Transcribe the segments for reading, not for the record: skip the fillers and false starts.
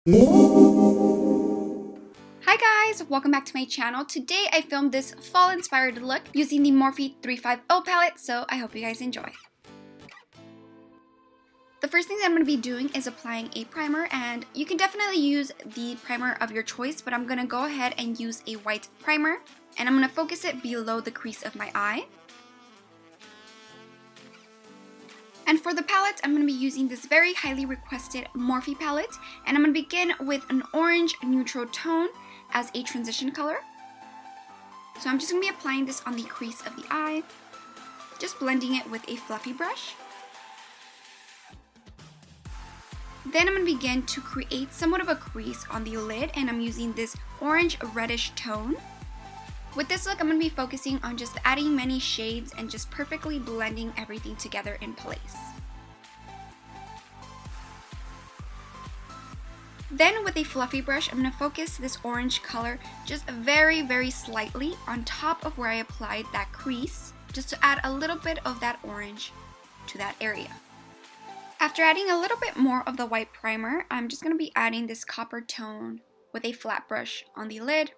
Hi guys, welcome back to my channel. Today I filmed this fall inspired look using the Morphe 35O palette, so I hope you guys enjoy. The first thing that I'm going to be doing is applying a primer, and you can definitely use the primer of your choice, but I'm going to go ahead and use a white primer, and I'm going to focus it below the crease of my eye. And for the palette, I'm going to be using this very highly requested Morphe palette, and I'm going to begin with an orange neutral tone as a transition color. So I'm just going to be applying this on the crease of the eye, just blending it with a fluffy brush. Then I'm going to begin to create somewhat of a crease on the lid, and I'm using this orange reddish tone. With this look, I'm going to be focusing on just adding many shades and just perfectly blending everything together in place. Then with a fluffy brush, I'm going to focus this orange color just very, very slightly on top of where I applied that crease, just to add a little bit of that orange to that area. After adding a little bit more of the white primer, I'm just going to be adding this copper tone with a flat brush on the lid,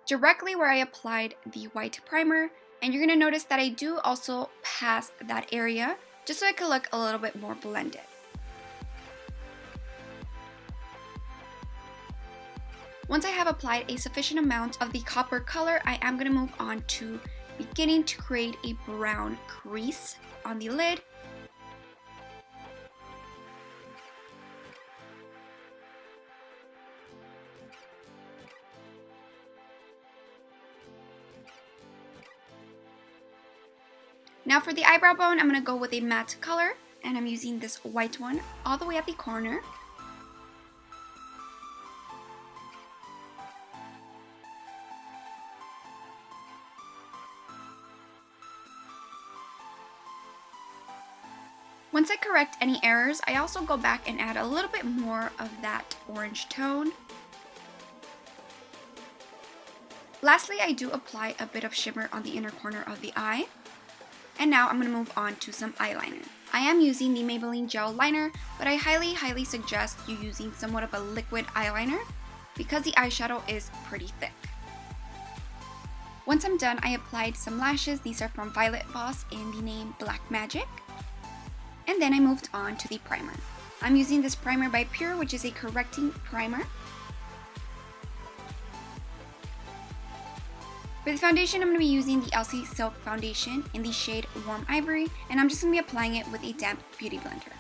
directly where I applied the white primer, and you're going to notice that I do also pass that area just so it can look a little bit more blended. Once I have applied a sufficient amount of the copper color, I am going to move on to beginning to create a brown crease on the lid. Now for the eyebrow bone, I'm going to go with a matte color, and I'm using this white one all the way at the corner. Once I correct any errors, I also go back and add a little bit more of that orange tone. Lastly, I do apply a bit of shimmer on the inner corner of the eye. And now I'm going to move on to some eyeliner. I am using the Maybelline gel liner, but I highly suggest you using somewhat of a liquid eyeliner because the eyeshadow is pretty thick. Once I'm done, I applied some lashes. These are from Violet Voss in the name Black Magic. And then I moved on to the primer. I'm using this primer by Pure, which is a correcting primer. For the foundation, I'm going to be using the Elcie Silk Foundation in the shade Warm Ivory, and I'm just going to be applying it with a damp beauty blender.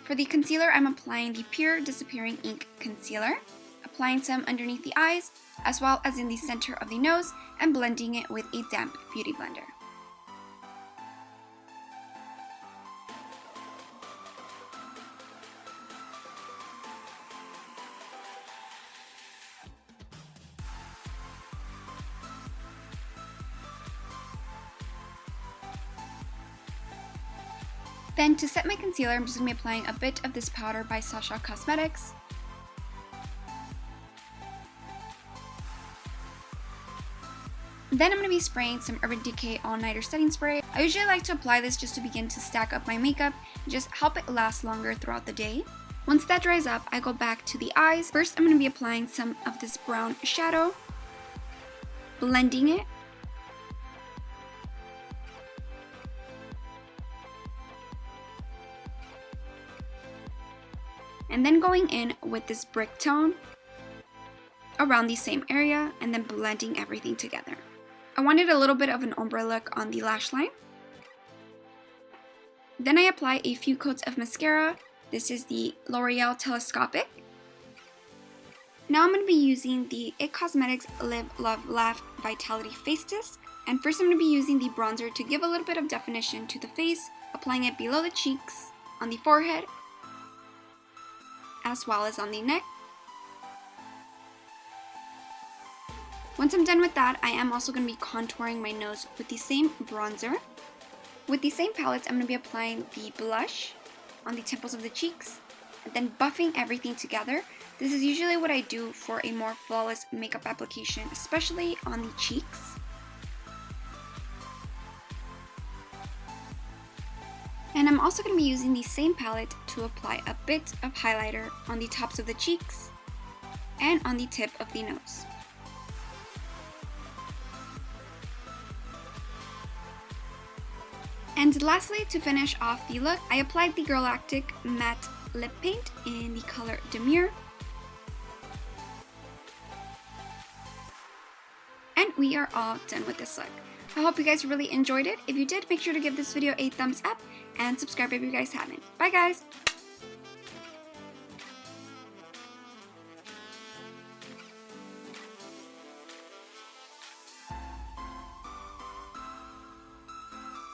For the concealer, I'm applying the Pure Disappearing Ink Concealer, applying some underneath the eyes, as well as in the center of the nose, and blending it with a damp beauty blender. Then to set my concealer, I'm just going to be applying a bit of this powder by SACHA Cosmetics. Then I'm going to be spraying some Urban Decay All Nighter Setting Spray. I usually like to apply this just to begin to stack up my makeup and just help it last longer throughout the day. Once that dries up, I go back to the eyes. First, I'm going to be applying some of this brown shadow, blending it. And then going in with this brick tone around the same area, and then blending everything together. I wanted a little bit of an ombre look on the lash line. Then I apply a few coats of mascara. This is the L'Oreal Telescopic. Now I'm going to be using the IT Cosmetics Live, Love, Laugh Vitality Face Disc. And first I'm going to be using the bronzer to give a little bit of definition to the face, applying it below the cheeks, on the forehead, as well as on the neck. Once I'm done with that, I am also going to be contouring my nose with the same bronzer. With the same palette, I'm going to be applying the blush on the temples of the cheeks, and then buffing everything together. This is usually what I do for a more flawless makeup application, especially on the cheeks. And I'm also going to be using the same palette to apply a bit of highlighter on the tops of the cheeks and on the tip of the nose. And lastly, to finish off the look, I applied the Galactic Matte Lip Paint in the color Demure. And we are all done with this look. I hope you guys really enjoyed it. If you did, make sure to give this video a thumbs up and subscribe if you guys haven't. Bye guys!